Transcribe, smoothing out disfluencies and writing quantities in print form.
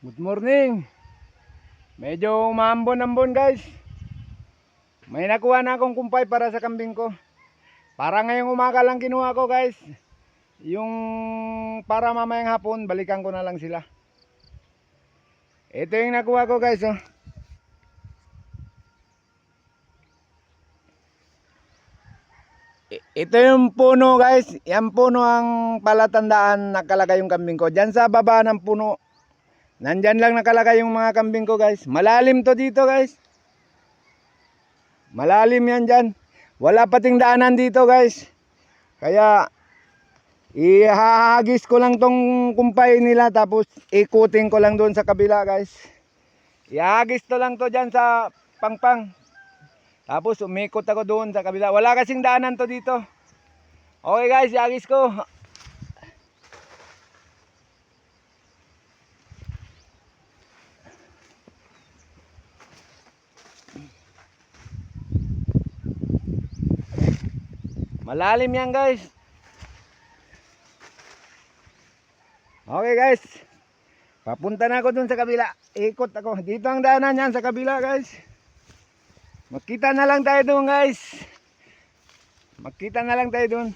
Good morning. Medyo umambon-ambon guys. May nakuha na akong kumpay para sa kambing ko. Para ngayong umaga lang kinuha ko guys. Yung para mamayang hapon balikan ko na lang sila. Ito yung nakuha ko guys oh. Ito yung puno guys. Yan puno ang palatandaan nakalagay yung kambing ko. Diyan sa baba ng puno. Nandyan lang nakalagay yung mga kambing ko guys. Malalim to dito guys. Malalim yan dyan. Wala pating daanan dito guys. Kaya ihahagis ko lang tong kumpay nila. Tapos ikutin ko lang doon sa kabila guys. Ihahagis to lang to dyan sa pangpang. Tapos umikot ako doon sa kabila. Wala kasing daanan to dito. Okay guys, ihagis ko. Malalim yan guys. Okay guys. Papunta na ako dun sa kabila. Ikot ako. Dito ang daanan yan sa kabila guys. Magkita na lang tayo dun guys. Magkita na lang tayo dun.